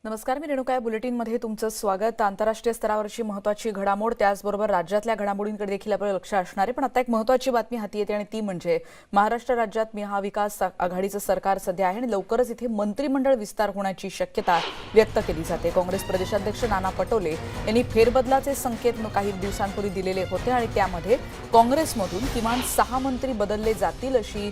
नमस्कार, मी रेणुका बुलेटिनमध्ये तुमचं स्वागत। आंतरराष्ट्रीय स्तरावरची महत्त्वाची घडामोड त्याचबरोबर राज्यातल्या घडामोडींकडे देखील आपलं लक्ष असणार आहे। पण आता एक महत्त्वाची बातमी हाती येते आणि ती म्हणजे महाराष्ट्र राज्यात महाविकास आघाडीचं सरकार सध्या आहे आणि लवकरच इथे मंत्रिमंडळ विस्तार होण्याची शक्यता व्यक्त केली जाते। काँग्रेस प्रदेशाध्यक्ष नाना पटोले यांनी फेरबदलाचे संकेत काही दिवसांपूर्वी दिलेले होते आणि त्यामध्ये काँग्रेसमधून किमान 6 मंत्री बदलले जातील अशी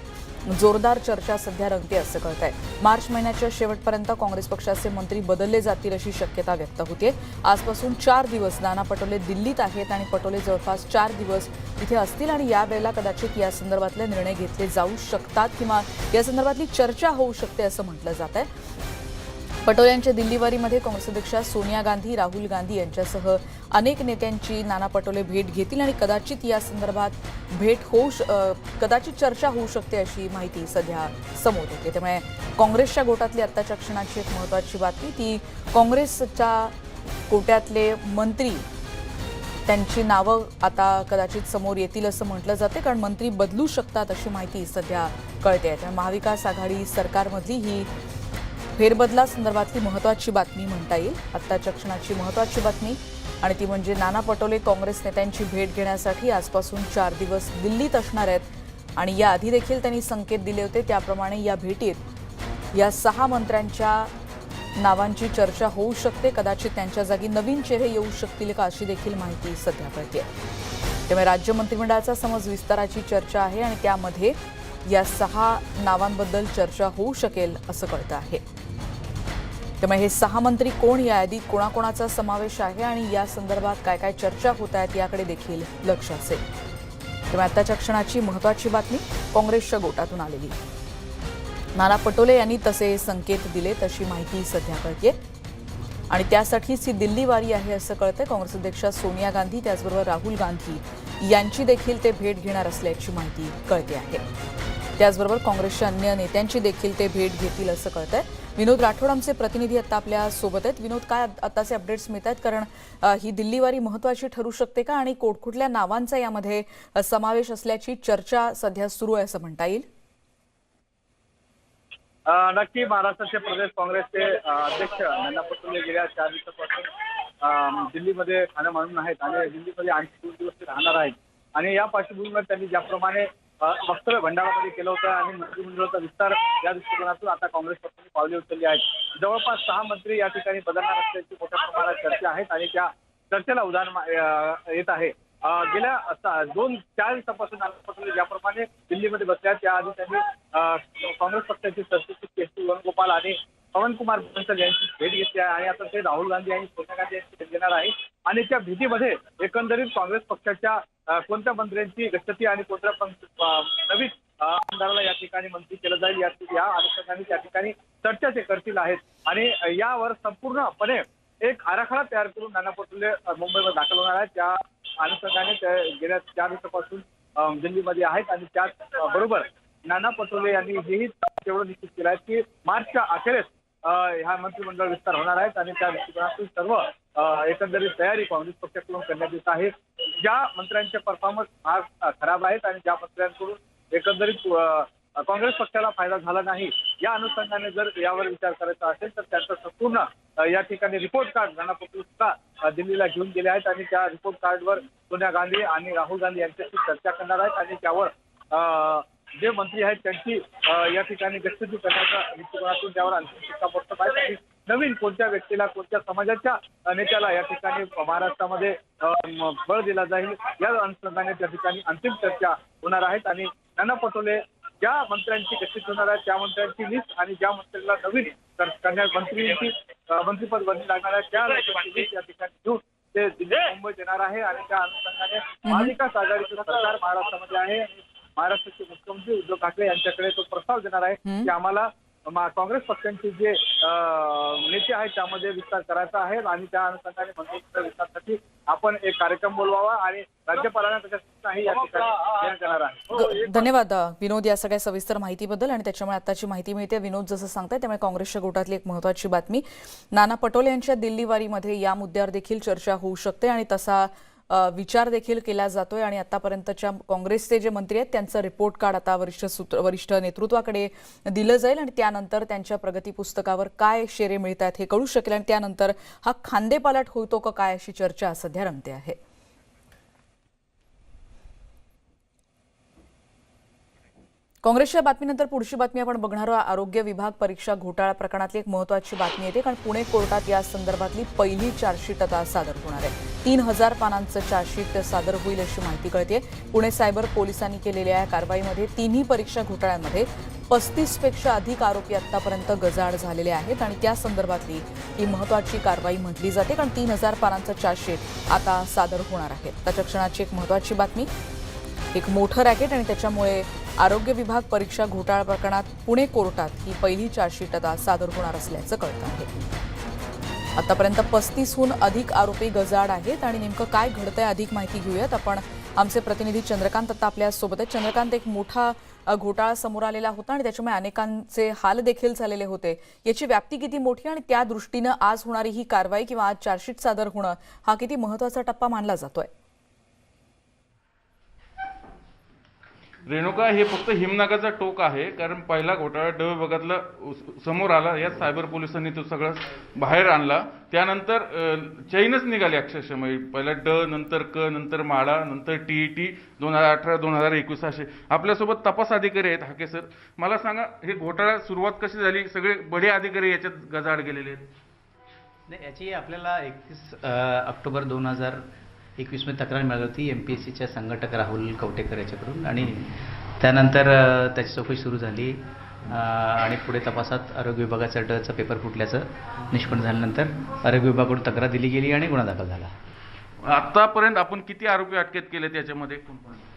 जोरदार चर्चा सध्या रंगते असं कळतंय। मार्च महिन्याच्या शेवटपर्यंत काँग्रेस पक्षाचे मंत्री बदलले जातील अशी शक्यता व्यक्त होते। आजपासून 4 दिवस नाना पटोले दिल्लीत आहेत आणि पटोले जवळपास 4 दिवस तिथे असतील आणि यावेळेला कदाचित या संदर्भातले निर्णय घेतले जाऊ शकतात किंवा या संदर्भातली चर्चा होऊ शकते असं म्हटलं जात आहे। पटोले यांच्या दिल्लीवारीमध्ये काँग्रेस अध्यक्ष सोनिया गांधी, राहुल गांधी यांच्यासह अनेक नेत्यांची नाना पटोले भेट घेतील आणि कदाचित या संदर्भात कदाचित चर्चा होऊ शकते अशी माहिती सध्या समोर येते। त्यामुळे काँग्रेसच्या गोटातली आत्ताच्या क्षणाची एक महत्त्वाची बातमी ती काँग्रेसच्या कोट्यातले मंत्री त्यांची नावं आता कदाचित समोर येतील असं म्हटलं जाते, कारण मंत्री बदलू शकतात अशी माहिती सध्या कळते। त्यामुळे महाविकास आघाडी सरकारमधली ही फेरबदला संदर्भातली महत्त्वाची बातमी म्हणता येईल। आत्ताच्या क्षणाची महत्त्वाची बातमी आणि ती म्हणजे नाना पटोले काँग्रेस नेत्यांची भेट घेण्यासाठी आजपासून 4 दिवस दिल्लीत असणार आहेत आणि याआधी देखील त्यांनी संकेत दिले होते। त्याप्रमाणे या भेटीत या 6 मंत्र्यांच्या नावांची चर्चा होऊ शकते। कदाचित त्यांच्या जागी नवीन चेहरे येऊ शकतील का अशी देखील माहिती सध्या कळते। त्यामुळे राज्य मंत्रिमंडळाचा समज विस्ताराची चर्चा आहे आणि त्यामध्ये या 6 नावांबद्दल चर्चा होऊ शकेल असं कळतं आहे। त्यामुळे हे 6 मंत्री कोण, याआधी कोणाकोणाचा समावेश आहे आणि या संदर्भात काय काय चर्चा होत आहेत याकडे देखील लक्ष असेल। त्यामुळे आताच्या क्षणाची महत्त्वाची बातमी काँग्रेसच्या गोटातून आलेली। नाना पटोले यांनी तसे संकेत दिले तशी माहिती सध्या कळते आणि त्यासाठीच ही दिल्लीवारी आहे असं कळतंय। काँग्रेस अध्यक्ष सोनिया गांधी त्याचबरोबर राहुल गांधी यांची देखील ते भेट घेणार असल्याची माहिती कळते आहे। त्याचबरोबर काँग्रेसच्या अन्य नेत्यांची देखील ते भेट घेतील असं कळतंय। विनोद राठोड आमचे प्रतिनिधी आता आपल्या सोबत आहेत। विनोद, काय आताचे अपडेट्स मिळत आहेत, कारण ही दिल्लीवारी महत्त्वाची ठरू शकते का आणि कुठल्या नावांचा यामध्ये समावेश असल्याची चर्चा सध्या सुरू आहे असं म्हणता येईल? नक्की महाराष्ट्राचे प्रदेश काँग्रेसचे अध्यक्ष नाना पटोले गेल्या 4 दिवसापासून दिल्लीमध्ये ठाणे मानून आहेत आणि दिल्लीमध्ये आणखी 2 दिवस ते राहणार आहेत आणि या पार्श्वभूमीवर त्यांनी ज्याप्रमाणे वक्तव्य भंडारामध्ये केलं होतं आणि मंत्रिमंडळाचा विस्तार या दृष्टिकोनातून आता काँग्रेस पक्षाने पावले उचलली आहेत। जवळपास 6 मंत्री या ठिकाणी बदलणार असल्याची मोठ्या प्रमाणात चर्चा आहेत आणि त्या चर्चेला उदाहरण येत आहे। गेल्या 2-4 दिवसापासून नाना पटोले ज्याप्रमाणे दिल्लीमध्ये बसल्या त्याआधी त्यांनी काँग्रेस पक्षाचे सरचिटणीस के.सी. वेणुगोपाल आणि पवन कुमार बन्सल यांची भेट घेतली आहे आणि आता ते राहुल गांधी आणि सोनिया गांधी यांची भेट घेणार आहे आणि त्या भेटीमध्ये एकंदरीत काँग्रेस पक्षाच्या कोणत्या मंत्र्यांची गच्छती आणि कोणत्या नवीन आमदाराला या ठिकाणी मंत्री केलं जाईल या अनुषंगाने त्या ठिकाणी चर्चा ते करतील आहेत आणि यावर संपूर्णपणे एक आराखडा तयार करून नाना पटोले मुंबईमध्ये दाखल होणार आहेत। त्या अनुषंगाने ते गेल्या 4 दिवसापासून दिल्लीमध्ये आहेत आणि त्याच बरोबर नाना पटोले यांनी हेही तेवढं निश्चित केलं आहे की मार्चच्या अखेरीस ह्या मंत्रिमंडळ विस्तार होणार आहेत आणि त्या दृष्टिकोनातून सर्व एकंदरीत तयारी काँग्रेस पक्षाकडून करण्यात येत आहे। ज्या मंत्र्यांचे परफॉर्मन्स फार खराब आहेत आणि ज्या मंत्र्यांकडून एकंदरीत काँग्रेस पक्षाला फायदा झाला नाही या अनुषंगाने जर यावर विचार करायचा असेल तर त्यांचं संपूर्ण या ठिकाणी रिपोर्ट कार्ड नाना पटोले सुद्धा दिल्लीला घेऊन गेले आहेत आणि त्या रिपोर्ट कार्डवर सोनिया गांधी आणि राहुल गांधी यांच्याशी चर्चा करणार आहेत आणि त्यावर जे मंत्री आहेत त्यांची या ठिकाणी गच्छती करण्याच्या दृष्टिकोनातून त्यावर अंतिम शिक्कामोर्तब आहे आणि नवीन कोणत्या व्यक्तीला कोणत्या समाजाच्या नेत्याला या ठिकाणी महाराष्ट्रामध्ये बळ दिला जाईल या अनुषंगाने त्या ठिकाणी अंतिम चर्चा होणार आहेत आणि नाना पटोले ज्या मंत्र्यांची गच्छती होणार आहे त्या मंत्र्यांची लिस्ट आणि ज्या मंत्र्याला नवीन मंत्रिपद बनली लागणार आहे त्या लिस्ट या ठिकाणी घेऊन ते दिल्ली मुंबईत येणार आहे आणि त्या अनुषंगाने महाविकास आघाडीचं सरकार महाराष्ट्रामध्ये आहे आणि महाराष्ट्राचे मुख्यमंत्री उद्धव ठाकरे यांच्याकडे तो प्रस्ताव देणार आहे की आम्हाला काँग्रेस पक्षांचे जे नेते आहेत त्यामध्ये विस्तार करायचा आहे आणि त्या अनुषंगाने मंत्रिमंडळ विस्तारासाठी आपण एक कार्यक्रम बोलवावा आणि राज्यपालांना त्याच्या सूचनाही या ठिकाणी देण्यात येणार आहे। धन्यवाद विनोद या सगळ्या सविस्तर माहितीबद्दल आणि त्याच्यामुळे आताची माहिती मिळते। विनोद जसं सांगताय त्यामुळे काँग्रेसच्या गोटातली एक महत्त्वाची बातमी नाना पटोले यांच्या दिल्लीवारीमध्ये या मुद्द्यावर देखील चर्चा होऊ शकते आणि तसा विचार देखील केला जातोय आणि आतापर्यंतच्या काँग्रेसचे जे मंत्री आहेत त्यांचं रिपोर्ट कार्ड आता वरिष्ठ नेतृत्वाकडे दिलं जाईल आणि त्यानंतर त्यांच्या प्रगती पुस्तकावर काय शेरे मिळत आहेत हे कळू शकेल आणि त्यानंतर हा खांदेपालट होतो का काय अशी चर्चा सध्या रंगते आहे. काँग्रेसच्या बातमीनंतर पुढची बातमी आपण बघणार आहोत. आरोग्य विभाग परीक्षा घोटाळा प्रकरणातली एक महत्त्वाची बातमी येते, कारण पुणे कोर्टात या संदर्भातली पहिली चार्जशीट आता सादर होणार आहे. 3000 पानांचं चार्जशीट सादर होईल अशी माहिती कळते. पुणे सायबर पोलिसांनी केलेल्या या कारवाईमध्ये तिन्ही परीक्षा घोटाळ्यांमध्ये 35 पेक्षा अधिक आरोपी आतापर्यंत गजाआड झालेले आहेत आणि त्या संदर्भातली ही महत्त्वाची कारवाई म्हटली जाते, कारण 3000 पानांचं चार्जशीट आता सादर होणार आहे. त्याच्या क्षणाची एक महत्त्वाची बातमी, एक मोठं रॅकेट आणि त्याच्यामुळे आरोग्य विभाग परीक्षा घोटाळा प्रकरणात पुणे कोर्टात ही पहिली चार्जशीट आता सादर होणार असल्याचं कळतं आहे. आतापर्यंत 35हून अधिक आरोपी गजाआड आहेत आणि नेमकं काय घडतंय अधिक माहिती घेऊयात. आपण आमचे प्रतिनिधी चंद्रकांत आता आपल्या सोबत आहेत. चंद्रकांत, एक मोठा घोटाळा समोर आलेला होता आणि त्याच्यामुळे अनेकांचे हाल देखील झालेले होते. याची व्याप्ती किती मोठी आणि त्या दृष्टीनं आज होणारी ही कारवाई किंवा आज चार्जशीट सादर होणं हा किती महत्त्वाचा टप्पा मानला जातोय? रेणुका, हे फक्त हिमनगाचं टोक आहे, कारण पहिला घोटाळा ड विभागातला समोर आला. यात सायबर पोलिसांनी तो सगळं बाहेर आणला. त्यानंतर चैनच निघाली अक्षरशः. म्हणजे पहिला ड, नंतर क, नंतर माडा, नंतर टीईटी 2018-2021 असे. आपल्यासोबत तपास अधिकारी आहेत हाके सर. मला सांगा, हे घोटाळा सुरुवात कशी झाली? सगळे बडे अधिकारी याच्यात गजाआड गेलेले आहेत. नाही, याची आपल्याला 31 ऑक्टोबर 2021 मध्ये तक्रार मिळाली होती MPSCच्या संघटक राहुल कवटेकर याच्याकडून, आणि त्यानंतर त्याची चौकशी सुरू झाली आणि पुढे तपासात आरोग्य विभागाचा डचा पेपर फुटल्याचं निष्पन्न झाल्यानंतर आरोग्य विभागाकडून तक्रार दिली गेली आणि गुन्हा दाखल झाला. आतापर्यंत आपण किती आरोपी अटकेत केले त्याच्यामध्ये?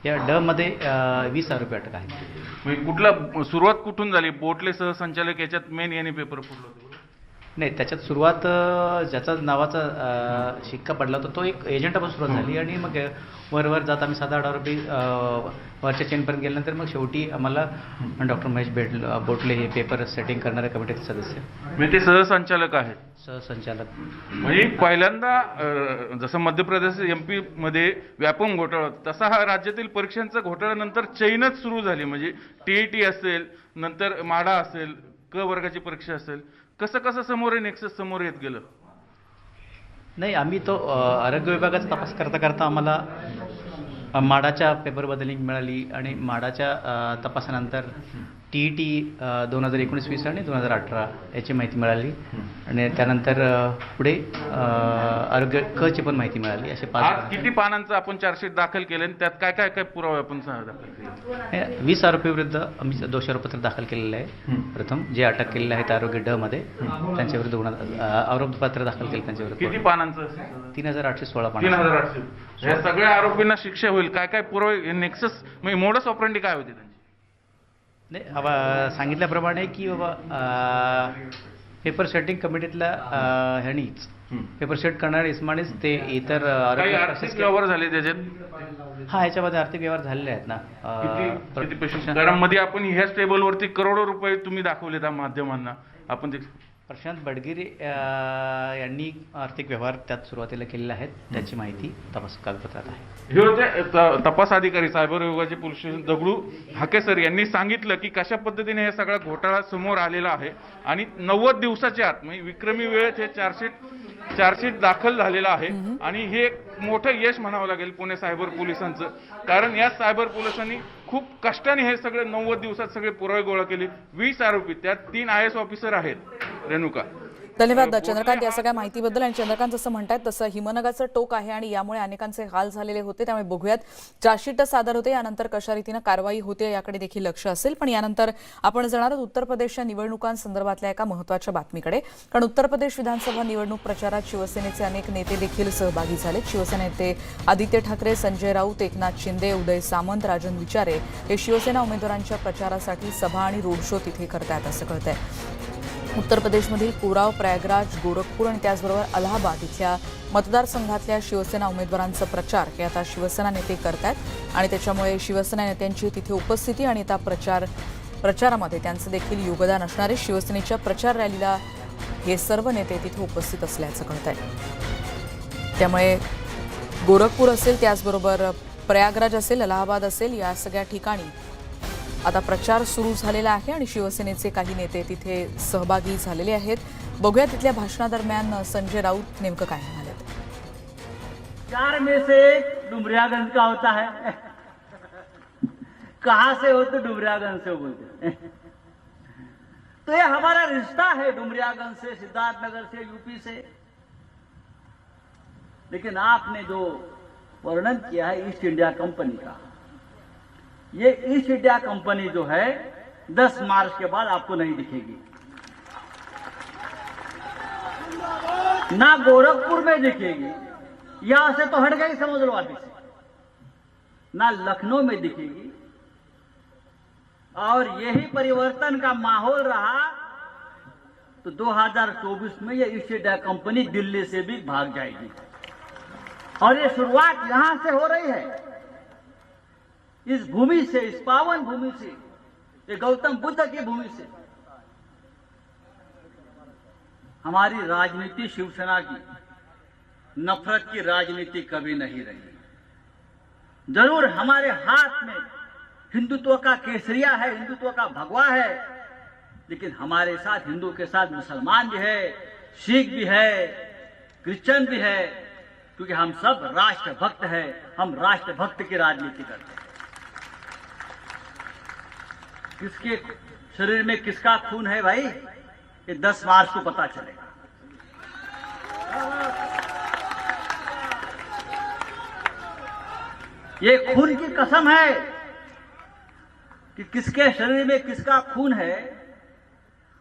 या ड मध्ये 20 आरोपी अटक आहे. म्हणजे कुठला सुरुवात कुठून झाली? बोटले सहसंचालक याच्यात मेन यांनी पेपर फुटलं होतं. नाही, त्याच्यात सुरुवात ज्याचा नावाचा शिक्का पडला होता तो एक एजंटापासून सुरुवात झाली आणि मग वर जात आम्ही 7-8 आरोपी वरच्या चेनपर्यंत गेल्यानंतर मग शेवटी आम्हाला डॉक्टर महेश बोटले हे पेपर सेटिंग करणाऱ्या कमिटीचे सदस्य, म्हणजे ते सहसंचालक आहेत. सहसंचालक. म्हणजे पहिल्यांदा जसं मध्य प्रदेश MP मध्ये व्यापम घोटाळा होता, तसा हा राज्यातील परीक्षांचा घोटाळा नंतर चैनच सुरू झाली. म्हणजे TET असेल, नंतर माडा असेल, क वर्गाची परीक्षा असेल, कसं कसं समोर नेक्सस समोर येत गेलं? नाही, आम्ही तो आरोग्य विभागाचा तपास करता करता आम्हाला माडाच्या पेपरबद्दल लिंक मिळाली आणि माडाच्या तपासानंतर TET 2019-20 आणि 2018 याची माहिती मिळाली आणि त्यानंतर पुढे आरोग्य कची पण माहिती मिळाली. असे 5 किती पानांचं आपण चार्जशीट दाखल केले आणि त्यात काय काय काय पुरावे आपण दाखल केले? 20 आरोपी विरुद्ध आम्ही दोषारोपपत्र दाखल केलेलं आहे. प्रथम जे अटक केलेले आहेत आरोग्य ड मध्ये त्यांच्या विरुद्ध आरोपपत्र दाखल केलं. त्यांच्या विरुद्ध किती पानांचं? 3816 पान. 3800. या सगळ्या आरोपींना शिक्षा होईल? काय काय पुरावे, नेक्सस म्हणजे मोडस ऑपरेंडी काय होती त्यांची? नाही, सांगितल्याप्रमाणे की बाबा पेपर सेटिंग कमिटीतल्या ह्यानीच पेपर सेट करणाऱ्या इस्मानीच ते इतर आर्थिक व्यवहार झाले त्याच्यात? हा, याच्यामध्ये आर्थिक व्यवहार झालेले आहेत ना. किती पैसे? कारण मध्ये आपण ह्याच टेबलवरती करोडो रुपये तुम्ही दाखवले त्या माध्यमांना. आपण ते प्रशांत बडगिरे यांनी आर्थिक व्यवहार त्यात सुरुवातीला केलेले आहेत, त्याची माहिती तपास कागदपत्रात आहे. हे होते तपास अधिकारी सायबर विभागाचे पोलीस स्टेशन दगडू हाके सर यांनी सांगितलं की कशा पद्धतीने हे सगळा घोटाळा समोर आलेला आहे आणि 90 दिवसाच्या आत म्हणजे विक्रमी वेळेत हे चार्जशीट दाखल झालेला आहे आणि हे एक मोठं यश म्हणावं लागेल पुणे सायबर पोलिसांचं. कारण या सायबर पोलिसांनी खूप कष्टाने हे सगळे 90 दिवसात सगळे पुरावे गोळा केले. 20 आरोपी, त्यात 3 IAS ऑफिसर आहेत. रेणुका, धन्यवाद चंद्रकांत या सगळ्या माहितीबद्दल. आणि चंद्रकांत जसं म्हणतात तसं हिमनगाचं टोक आहे आणि यामुळे अनेकांचे हाल झालेले होते. त्यामुळे बघूयात, चार्जशीट सादर होते, यानंतर कशा रीतीनं कारवाई होते याकडे देखील लक्ष असेल. पण यानंतर आपण जाणार आहोत उत्तर प्रदेशच्या निवडणुकांसंदर्भातल्या एका महत्त्वाच्या बातमीकडे. कारण उत्तर प्रदेश विधानसभा निवडणूक प्रचारात शिवसेनेचे अनेक नेते देखील सहभागी झालेत. शिवसेना नेते आदित्य ठाकरे, संजय राऊत, एकनाथ शिंदे, उदय सामंत, राजन विचारे हे शिवसेना उमेदवारांच्या प्रचारासाठी सभा आणि रोड शो तिथे करतायत असं कळतंय. उत्तर प्रदेशमधील कुराव, प्रयागराज, गोरखपूर आणि त्याचबरोबर अलाहाबाद इथल्या मतदारसंघातल्या शिवसेना उमेदवारांचा प्रचार हे आता शिवसेना नेते करतायत आणि त्याच्यामुळे शिवसेना नेत्यांची तिथे उपस्थिती आणि आता प्रचारामध्ये त्यांचं देखील योगदान असणारे शिवसेनेच्या प्रचार रॅलीला हे सर्व नेते तिथे उपस्थित असल्याचं कळतंय. त्यामुळे गोरखपूर असेल, त्याचबरोबर प्रयागराज असेल, अलाहाबाद असेल, या सगळ्या ठिकाणी आता प्रचार सुरू झालेला आहे आणि शिवसेनेचे काही नेते तिथे सहभागी झालेले आहेत. बघूया तिथल्या भाषणादरम्यान संजय राऊत नेमकं काय म्हणाले. 4 में से एक डुमरियागंज का होता है. कहां से हो तो डुमरियागंज से बोलते हैं. तो ये हमारा रिश्ता है डुमरियागंज से, सिद्धार्थनगर से, यूपी से. लेकिन आपने जो वर्णन किया है ईस्ट इंडिया कंपनी का, ये ईस्ट इंडिया कंपनी जो है 10 मार्च के बाद आपको नहीं दिखेगी. ना गोरखपुर में दिखेगी, यहां से तो हट गई समझ लो अभी से, ना लखनऊ में दिखेगी. और यही परिवर्तन का माहौल रहा तो 2024 में ये ईस्ट इंडिया कंपनी दिल्ली से भी भाग जाएगी. और ये शुरुआत यहां से हो रही है, इस भूमि से, इस पावन भूमि से, ये गौतम बुद्ध की भूमि से. हमारी राजनीति शिवसेना की नफरत की राजनीति कभी नहीं रही. जरूर हमारे हाथ में हिंदुत्व का केसरिया है, हिंदुत्व का भगवा है, लेकिन हमारे साथ हिंदू के साथ मुसलमान भी है, सिख भी है, क्रिश्चियन भी है, क्योंकि हम सब राष्ट्रभक्त हैं. हम राष्ट्रभक्त की राजनीति करते हैं. किसके शरीर में किसका खून है भाई, ये 10 मार्च को पता चलेगा. ये खून की कसम है कि किसके शरीर में किसका खून है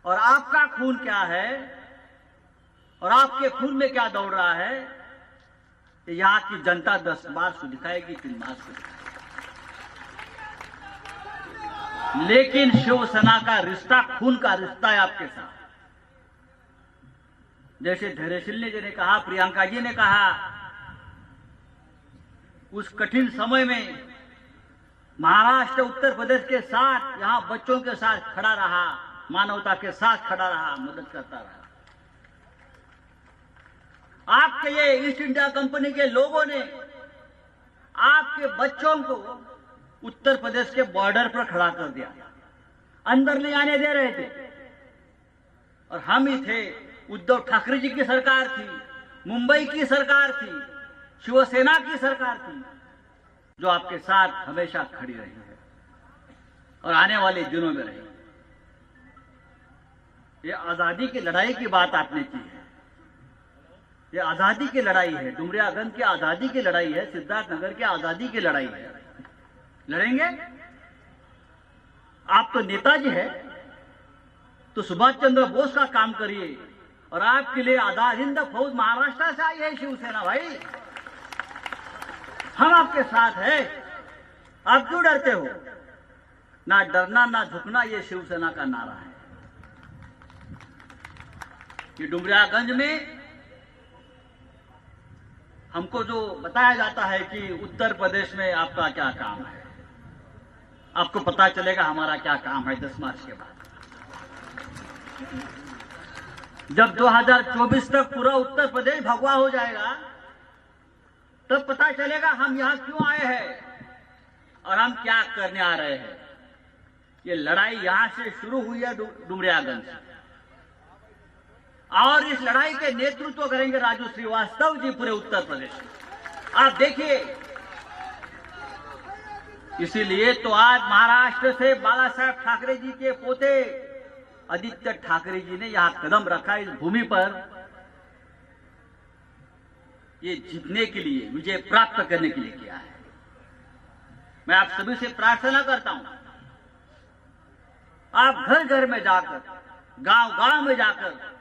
और आपका खून क्या है और आपके खून में क्या दौड़ रहा है, यहां की जनता 10 मार्च को दिखाएगी, 3 मार्च को दिखाएगी. लेकिन शिवसेना का रिश्ता खून का रिश्ता है आपके साथ. जैसे धैर्यशील जी ने कहा, प्रियंका जी ने कहा, उस कठिन समय में महाराष्ट्र उत्तर प्रदेश के साथ, यहां बच्चों के साथ खड़ा रहा, मानवता के साथ खड़ा रहा, मदद करता रहा. आपके ये ईस्ट इंडिया कंपनी के लोगों ने आपके बच्चों को उत्तर प्रदेश के बॉर्डर पर खड़ा कर दिया, अंदर नहीं आने दे रहे थे. और हम ही थे, उद्धव ठाकरे जी की सरकार थी, मुंबई की सरकार थी, शिवसेना की सरकार थी, जो आपके साथ हमेशा खड़ी रही है और आने वाले दिनों में रही. ये आजादी की लड़ाई की बात आपने की है. ये आजादी की लड़ाई है, डुमरियागंज की आजादी की लड़ाई है, सिद्धार्थनगर की आजादी की लड़ाई है. लड़ेंगे? आप तो नेताजी है, तो सुभाष चंद्र बोस का काम करिए. और आपके लिए आजाद हिंद फौज महाराष्ट्र से आई है शिवसेना. भाई हम आपके साथ है, आप क्यों डरते हो? ना डरना ना झुकना, ये शिवसेना का नारा है. ये डुमरियागंज में हमको जो बताया जाता है कि उत्तर प्रदेश में आपका क्या काम है, आपको पता चलेगा हमारा क्या काम है 10 मार्च के बाद. जब 2024 तक पूरा उत्तर प्रदेश भगवा हो जाएगा, तब पता चलेगा हम यहां क्यों आए हैं और हम क्या करने आ रहे हैं. ये लड़ाई यहां से शुरू हुई है डुमरियागंज से, और इस लड़ाई के नेतृत्व करेंगे राजू श्रीवास्तव जी पूरे उत्तर प्रदेश में. आप देखिए, इसीलिए तो आज महाराष्ट्र से बाला साहेब ठाकरे जी के पोते आदित्य ठाकरे जी ने यहां कदम रखा, इस भूमि पर ये जीतने के लिए, विजय प्राप्त करने के लिए किया है. मैं आप सभी से प्रार्थना करता हूं, आप घर घर में जाकर, गांव गांव में जाकर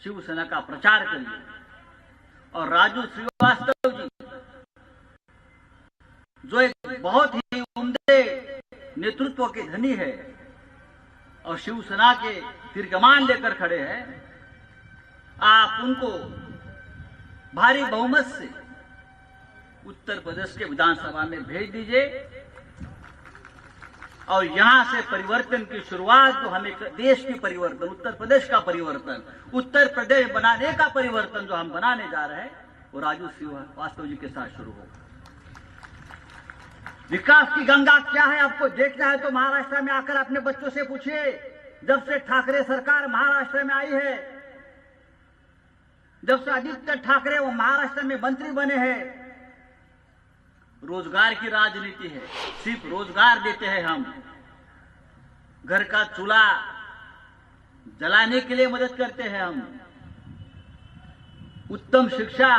शिवसेना का प्रचार करिए. और राजू श्रीवास्तव जी जो एक बहुत ही उम्दे नेतृत्व के धनी है और शिवसेना के कीर्तिमान लेकर खड़े हैं, आप उनको भारी बहुमत से उत्तर प्रदेश के विधानसभा में भेज दीजिए. और यहां से परिवर्तन की शुरुआत, जो हमें देश की परिवर्तन, उत्तर प्रदेश का परिवर्तन, उत्तर प्रदेश बनाने का परिवर्तन जो हम बनाने जा रहे हैं, वो वो राजू श्रीवास्तव जी के साथ शुरू होगा। विकास की गंगा क्या है आपको देखना है तो महाराष्ट्र में आकर अपने बच्चों से पूछिए। जब से ठाकरे सरकार महाराष्ट्र में आई है, जब से आदित्य ठाकरे वो महाराष्ट्र में मंत्री बने हैं, रोजगार की राजनीति है। सिर्फ रोजगार देते हैं हम, घर का चूल्हा जलाने के लिए मदद करते हैं हम, उत्तम शिक्षा,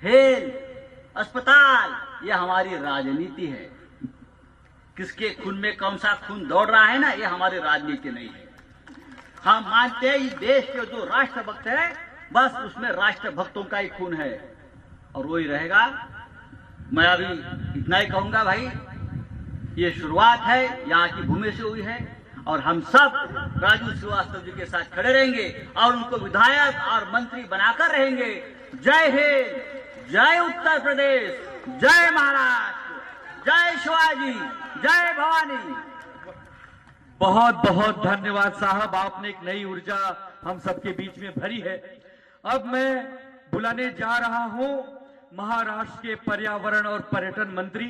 हेल्थ, अस्पताल, ये हमारी राजनीति है। किसके खून में कौन सा खून दौड़ रहा है ना, ये हमारी राजनीति नहीं है। हम मानते हैं इस देश के जो राष्ट्रभक्त है, बस उसमें राष्ट्रभक्तों का ही खून है और वही रहेगा। मैं अभी इतना ही कहूंगा भाई, ये शुरुआत है, यहाँ की भूमि से हुई है और हम सब राजू श्रीवास्तव जी के साथ खड़े रहेंगे और उनको विधायक और मंत्री बनाकर रहेंगे। जय हिंद, जय उत्तर प्रदेश, जय महाराष्ट्र, जय शिवाजी, जय भवानी। बहुत बहुत धन्यवाद साहब, आपने एक नई ऊर्जा हम सबके बीच में भरी है। अब मैं बुलाने जा रहा हूं महाराष्ट्र के पर्यावरण और पर्यटन मंत्री,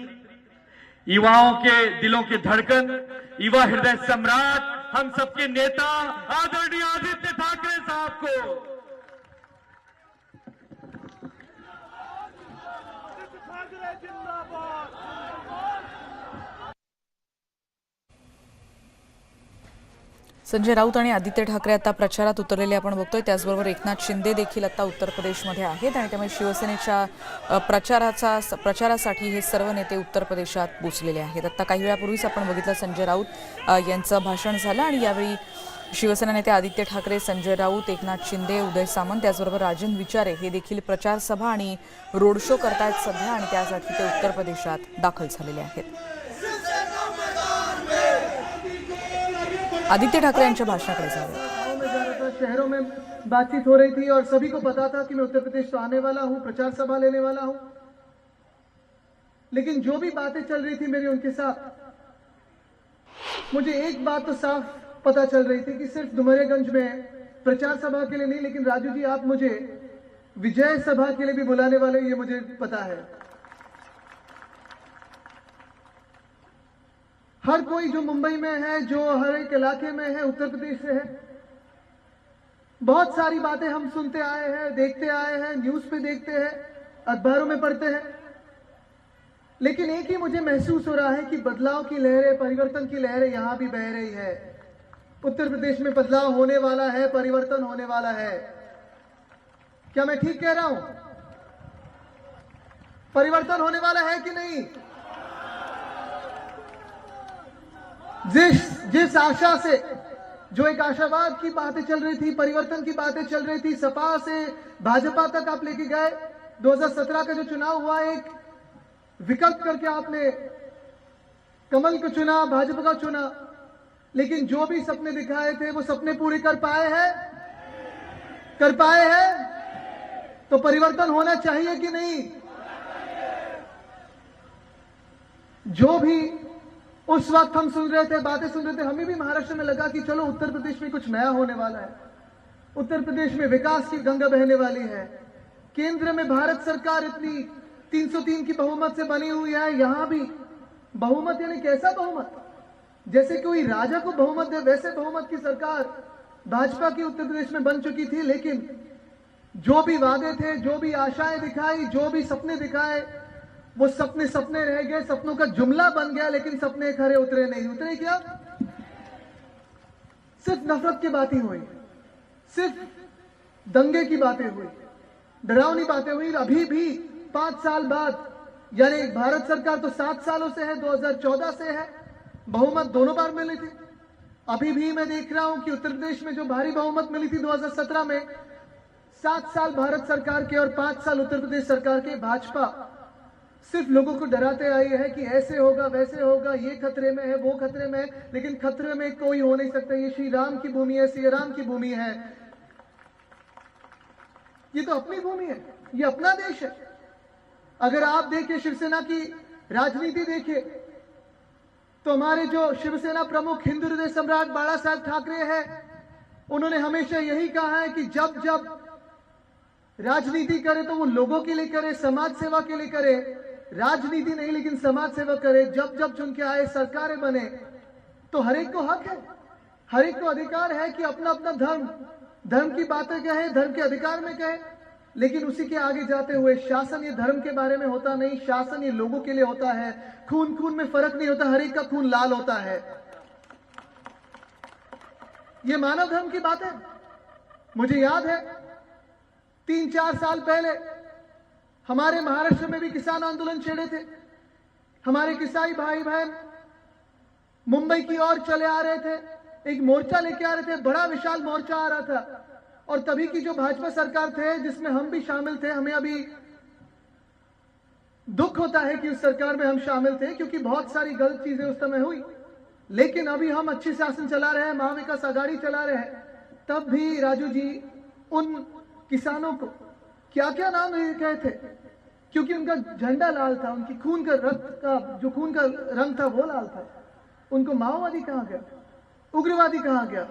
युवाओं के दिलों के धड़कन, युवा हृदय सम्राट, हम सबके नेता आदरणीय आदित्य ठाकरे साहब को। संजय राऊत आणि आदित्य ठाकरे आता प्रचारात उतरलेले आपण बघतोय। त्याचबरोबर एकनाथ शिंदे देखील आता उत्तर प्रदेशमध्ये आहेत आणि त्यामुळे शिवसेनेच्या प्रचारासाठी हे सर्व नेते उत्तर प्रदेशात पोहोचलेले आहेत। आता काही वेळापूर्वीच आपण बघितलं संजय राऊत यांचं भाषण झालं आणि यावेळी शिवसेना नेते आदित्य ठाकरे, संजय राऊत, एकनाथ शिंदे, उदय सामंत त्याचबरोबर राजन विचारे हे देखील प्रचार सभा आणि रोड शो करतायत सध्या आणि त्यासाठी ते उत्तर प्रदेशात दाखल झालेले आहेत। आदित्य ठाकरे यांच्या भाषणाकडे जाऊया। शहरों में बातचीत हो रही थी और सभी को पता था कि मैं उत्तर प्रदेश तो आने वाला हूं, प्रचार सभा लेने वाला हूं, लेकिन जो भी बातें चल रही थी मेरी उनके साथ, मुझे एक बात तो साफ पता चल रही थी कि सिर्फ डुमरियागंज में प्रचार सभा के लिए नहीं, लेकिन राजू जी आप मुझे विजय सभा के लिए भी बुलाने वाले, ये मुझे पता है। हर कोई जो मुंबई में है, जो हर एक इलाके में है, उत्तर प्रदेश से है, बहुत सारी बातें हम सुनते आए हैं, देखते आए हैं, न्यूज पे देखते हैं, अखबारों में पढ़ते हैं, लेकिन एक ही मुझे महसूस हो रहा है कि बदलाव की लहरें, परिवर्तन की लहरें यहां भी बह रही है। उत्तर प्रदेश में बदलाव होने वाला है, परिवर्तन होने वाला है। क्या मैं ठीक कह रहा हूं? परिवर्तन होने वाला है कि नहीं? जिस आशा से, जो एक आशावाद की बातें चल रही थी, परिवर्तन की बातें चल रही थी, सपा से भाजपा तक आप लेके गए, 2017 का जो चुनाव हुआ, एक विकल्प करके आपने कमल को चुना, भाजपा का चुना, लेकिन जो भी सपने दिखाए थे वो सपने पूरे कर पाए हैं? कर पाए हैं? तो परिवर्तन होना चाहिए कि नहीं? जो भी उस वक्त हम सुन रहे थे, बातें सुन रहे थे, हमें भी महाराष्ट्र में लगा कि चलो उत्तर प्रदेश में कुछ नया होने वाला है, उत्तर प्रदेश में विकास की गंगा बहने वाली है, केंद्र में भारत सरकार इतनी 303 की बहुमत से बनी हुई है, यहां भी बहुमत, यानी कैसा बहुमत? जैसे कोई राजा को बहुमत है, वैसे बहुमत की सरकार भाजपा की उत्तर प्रदेश में बन चुकी थी। लेकिन जो भी वादे थे, जो भी आशाएं दिखाई, जो भी सपने दिखाए, वो सपने सपने रह गए, सपनों का जुमला बन गया, लेकिन सपने खरे उतरे नहीं। उतरे क्या? सिर्फ नफरत की बातें हुई, सिर्फ दंगे की बातें हुई, डरावनी बातें हुई। अभी भी 5 साल बाद, यानी भारत सरकार तो 7 सालों से है, 2014 से है, बहुमत दोनों बार मिली थी। अभी भी मैं देख रहा हूं कि उत्तर प्रदेश में जो भारी बहुमत मिली थी 2017 में, 7 साल भारत सरकार के और 5 साल उत्तर प्रदेश सरकार के, भाजपा सिर्फ लोगों को डराते आई है कि ऐसे होगा, वैसे होगा, ये खतरे में है, वो खतरे में है, लेकिन खतरे में कोई हो नहीं सकता। ये श्री राम की भूमि है, श्री राम की भूमि है, ये तो अपनी भूमि है, ये अपना देश है। अगर आप देखें शिवसेना की राजनीति देखें, तो हमारे जो शिवसेना प्रमुख हिंदू हृदय सम्राट बाला साहब ठाकरे हैं, उन्होंने हमेशा यही कहा है कि जब जब राजनीति करे तो वो लोगों के लिए करे, समाज सेवा के लिए करे, राजनीति नहीं लेकिन समाज सेवा करे। जब जब चुन के आए, सरकारें बने, तो हर एक को हक है, हर एक को अधिकार है कि अपना अपना धर्म की बातें कहे, धर्म के अधिकार में कहे। लेकिन उसी के आगे जाते हुए शासन ये धर्म के बारे में होता नहीं, शासन ये लोगों के लिए होता है। खून में फर्क नहीं होता, हर एक का खून लाल होता है। ये मानव धर्म की बात है। मुझे याद है 3-4 साल पहले हमारे महाराष्ट्र में भी किसान आंदोलन छेड़े थे। हमारे किसाई भाई बहन मुंबई की ओर चले आ रहे थे, एक मोर्चा लेके आ रहे थे, बड़ा विशाल मोर्चा आ रहा था। और तभी की जो भाजपा सरकार थे, जिसमें हम भी शामिल थे, हमें अभी दुख होता है कि उस सरकार में हम शामिल थे, क्योंकि बहुत सारी गलत चीजें उस समय हुई। लेकिन अभी हम अच्छी शासन चला रहे हैं, महाविकास आघाड़ी चला रहे हैं। तब भी राजू जी उन किसानों को क्या क्या नाम कहे थे, क्योंकि उनका झंडा लाल था, उनकी खून का रंग था वो लाल था। उनको माओवादी कहा गया, उग्रवादी कहा गया,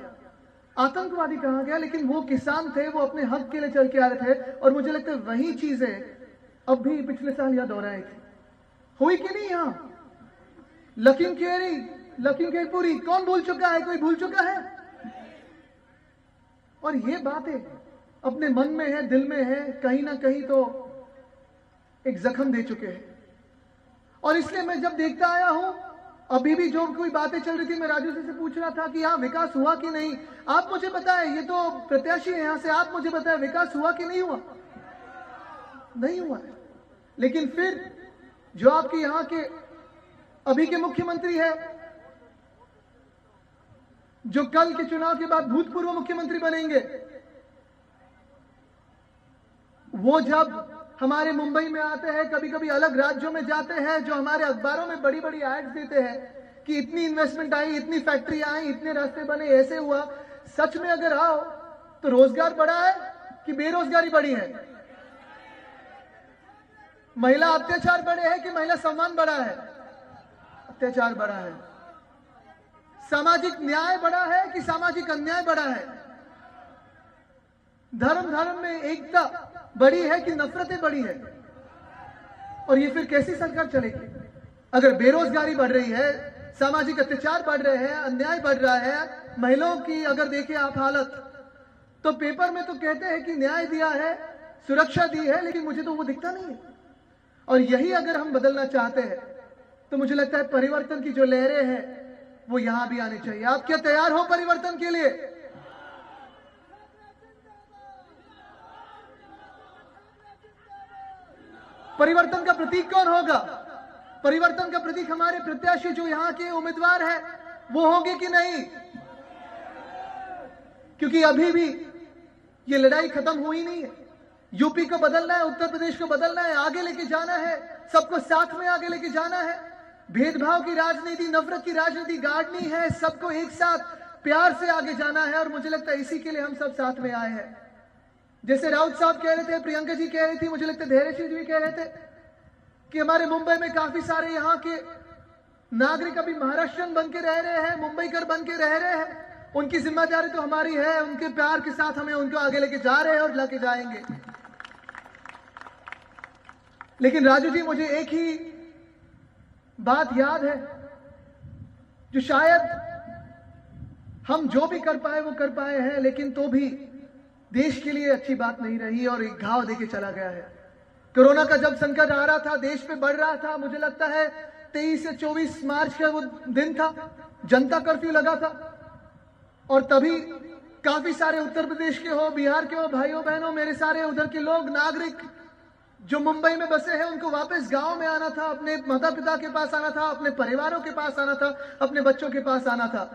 आतंकवादी कहा गया, लेकिन वो किसान थे, वो अपने हक के लिए चल के आ रहे थे। और मुझे लगता है वही चीजें अब भी पिछले साल यहां दोहराई थी। हुई कि नहीं? यहां लखीमपुरी कौन भूल चुका है? कोई भूल चुका है? और ये बातें अपने मन में है, दिल में है, कहीं ना कहीं तो एक जख्म दे चुके हैं। और इसलिए मैं जब देखता आया हूं, अभी भी जो कोई बातें चल रही थी, मैं राजू से पूछ रहा था कि यहां विकास हुआ कि नहीं। आप मुझे बताएं, ये तो प्रत्याशी है यहां से, आप मुझे बताएं विकास हुआ कि नहीं हुआ? नहीं हुआ है। लेकिन फिर जो आपके यहां के अभी के मुख्यमंत्री है, जो कल के चुनाव के बाद भूतपूर्व मुख्यमंत्री बनेंगे, वो जब हमारे मुंबई में आते हैं, कभी कभी अलग राज्यों में जाते हैं, जो हमारे अखबारों में बड़ी बड़ी एड्स देते हैं कि इतनी इन्वेस्टमेंट आई, इतनी फैक्ट्री आई, इतने रास्ते बने, ऐसे हुआ। सच में अगर आओ तो रोजगार बढ़ा है कि बेरोजगारी बढ़ी है? महिला अत्याचार बढ़े हैं कि महिला सम्मान बढ़ा है? अत्याचार बढ़ा है। सामाजिक न्याय बढ़ा है कि सामाजिक अन्याय बढ़ा है? धर्म में एकता बढ़ी है कि नफरतें बढ़ी है? और ये फिर कैसी सरकार चलेगी? अगर बेरोजगारी बढ़ रही है, सामाजिक अत्याचार बढ़ रहे हैं, अन्याय बढ़ रहा है, महिलाओं की अगर देखें आप हालत, तो पेपर में तो कहते हैं कि न्याय दिया है, सुरक्षा दी है, लेकिन मुझे तो वो दिखता नहीं है। और यही अगर हम बदलना चाहते हैं तो मुझे लगता है परिवर्तन की जो लहरें हैं वो यहां भी आनी चाहिए। आप क्या तैयार हो परिवर्तन के लिए? परिवर्तन का प्रतीक कौन होगा? परिवर्तन का प्रतीक हमारे प्रत्याशी जो यहां के उम्मीदवार हैं वो होंगे कि नहीं? क्योंकि अभी भी ये लड़ाई खत्म हुई नहीं है। यूपी को बदलना है, उत्तर प्रदेश को बदलना है, आगे लेके जाना है, सबको साथ में आगे लेके जाना है। भेदभाव की राजनीति, नफरत की राजनीति गाड़नी है, सबको एक साथ प्यार से आगे जाना है। और मुझे लगता है इसी के लिए हम सब साथ में आए हैं। जैसे राउत साहब कह रहे थे, प्रियंका जी कह रही थी, मुझे लगता है धैर्यशील जी भी कह रहे थे कि हमारे मुंबई में काफी सारे यहाँ के नागरिक अभी महाराष्ट्रन बन के रह रहे हैं, मुंबईकर बन के रह रहे हैं। उनकी जिम्मेदारी तो हमारी है, उनके प्यार के साथ हमें उनको आगे लेके जा रहे हैं और लेके जाएंगे। लेकिन राजू जी, मुझे एक ही बात याद है जो शायद हम जो भी कर पाए वो कर पाए हैं, लेकिन तो भी देश के लिए अच्छी बात नहीं रही और एक घाव देके चला गया है। कोरोना का जब संकट आ रहा था, देश पे बढ़ रहा था, मुझे लगता है 23 से 24 मार्च का वो दिन था, जनता कर्फ्यू लगा था। और तभी काफी सारे उत्तर प्रदेश के हो, बिहार के हो, भाइयों बहनों, मेरे सारे उधर के लोग, नागरिक जो मुंबई में बसे हैं, उनको वापस गांव में आना था, अपने माता पिता के पास आना था, अपने परिवारों के पास आना था, अपने बच्चों के पास आना था।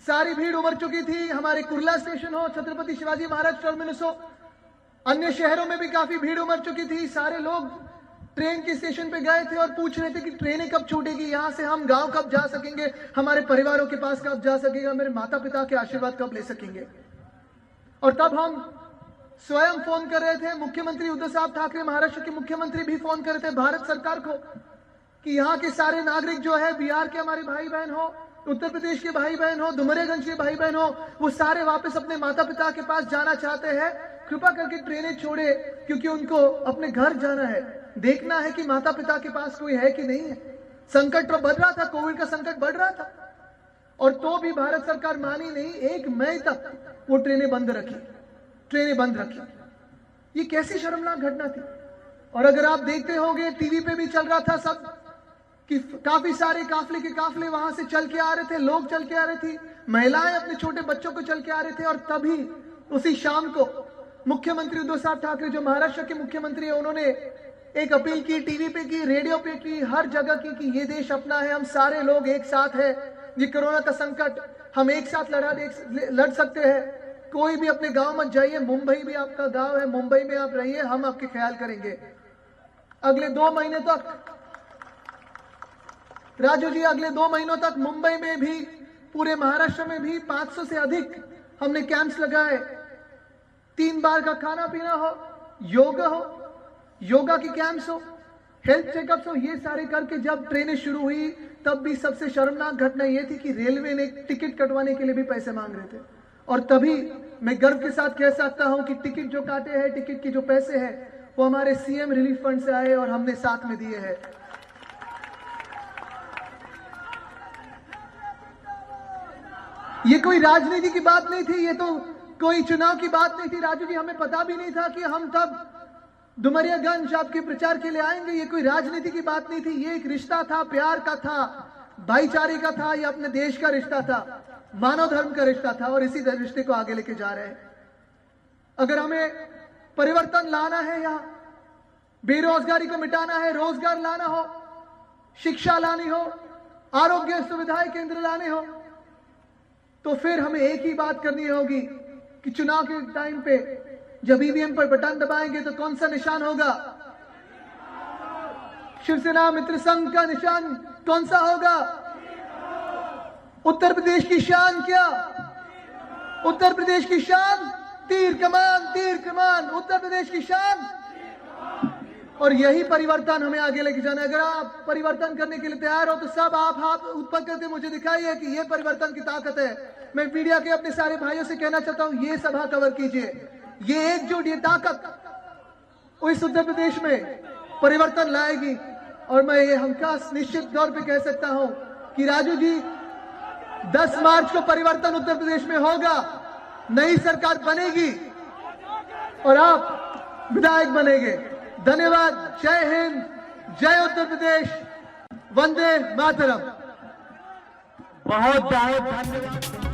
सारी भीड़ उमड़ चुकी थी। हमारे कुर्ला स्टेशन हो, छत्रपति शिवाजी महाराज टर्मिनस हो, अन्य शहरों में भी काफी भीड़ उमड़ चुकी थी। सारे लोग ट्रेन के स्टेशन पे गए थे और पूछ रहे थे कि ट्रेनें कब छूटेगी, यहां से हम गांव कब जा सकेंगे, हमारे परिवारों के पास कब जा सकेगा, मेरे माता पिता के आशीर्वाद कब ले सकेंगे। और तब हम स्वयं फोन कर रहे थे, मुख्यमंत्री उद्धव साहब ठाकरे, महाराष्ट्र के मुख्यमंत्री भी फोन कर रहे थे भारत सरकार को कि यहाँ के सारे नागरिक जो है, बिहार के हमारे भाई बहन हो, उत्तर प्रदेश के भाई बहन हो, डुमरियागंज के भाई बहन हो, वो सारे वापस अपने माता पिता के पास जाना चाहते हैं। कृपा करके ट्रेनें छोड़े, क्योंकि उनको अपने घर जाना है, देखना है कि माता पिता के पास कोई है कि नहीं है। संकट तो बढ़ रहा था, कोविड का संकट बढ़ रहा था, और तो भी भारत सरकार मानी नहीं। 1 मई तक वो ट्रेनें बंद रखी। ये कैसी शर्मनाक घटना थी। और अगर आप देखते होंगे, टीवी पे भी चल रहा था सब कि काफी सारे काफले के काफले वहां से चल के आ रहे थे, लोग चल के आ रहे थे, महिलाएं अपने छोटे बच्चों को चल के आ रहे थे। और तभी उसी शाम को मुख्यमंत्री उद्धव साहब ठाकरे, जो महाराष्ट्र के मुख्यमंत्री है, उन्होंने एक अपील की, टीवी पे की, रेडियो पे की, हर जगह की कि ये देश अपना है, हम सारे लोग एक साथ है, ये कोरोना का संकट हम एक साथ लड़ सकते हैं। कोई भी अपने गांव मत जाइए, मुंबई भी आपका गांव है, मुंबई में आप रहिए, हम आपके ख्याल करेंगे। अगले 2 महीने तक राजू जी, अगले 2 महीनों तक मुंबई में भी, पूरे महाराष्ट्र में भी 500 से अधिक हमने कैंप्स लगाए। 3 बार का खाना पीना हो, योगा की कैंप्स हो, हेल्थ चेकअप्स हो, ये सारे करके जब ट्रेनें शुरू हुई, तब भी सबसे शर्मनाक घटना ये थी कि रेलवे ने टिकट कटवाने के लिए भी पैसे मांग रहे थे। और तभी मैं गर्व के साथ कह सकता हूं कि टिकट जो काटे हैं, टिकट के जो पैसे हैं, वो हमारे सीएम रिलीफ फंड से आए और हमने साथ में दिए हैं। ये कोई राजनीति की बात नहीं थी, ये तो कोई चुनाव की बात नहीं थी राजू जी। हमें पता भी नहीं था कि हम तब डुमरियागंज आपके प्रचार के लिए आएंगे। ये कोई राजनीति की बात नहीं थी, ये एक रिश्ता था, प्यार का था, भाईचारे का था, ये अपने देश का रिश्ता था, मानव धर्म का रिश्ता था, और इसी रिश्ते को आगे लेके जा रहे हैं। अगर हमें परिवर्तन लाना है, यहाँ बेरोजगारी को मिटाना है, रोजगार लाना हो, शिक्षा लानी हो, आरोग्य सुविधाएं केंद्र लाने हो, तो फिर हमें एक ही बात करनी होगी कि चुनाव के टाइम पे जब ईवीएम पर बटन दबाएंगे तो कौन सा निशान होगा? शिवसेना मित्र संघ का निशान कौन सा होगा? उत्तर प्रदेश की शान क्या? उत्तर प्रदेश की शान तीर कमान, उत्तर प्रदेश की शान। और यही परिवर्तन हमें आगे लेके जाना है। अगर आप परिवर्तन करने के लिए तैयार हो तो सब आप हाथ ऊपर करके मुझे दिखाइए कि ये परिवर्तन की ताकत है। मैं मीडिया के अपने सारे भाइयों से कहना चाहता हूं, ये सभा कवर कीजिए, ये एकजुट, ये ताकत इस उत्तर प्रदेश में परिवर्तन लाएगी। और मैं ये हमखास निश्चित तौर पे कह सकता हूं कि राजू जी, 10 मार्च को परिवर्तन उत्तर प्रदेश में होगा, नई सरकार बनेगी और आप विधायक बनेंगे। धन्यवाद। जय हिंद, जय उत्तर प्रदेश, वंदे मातरम। बहुत बहुत धन्यवाद।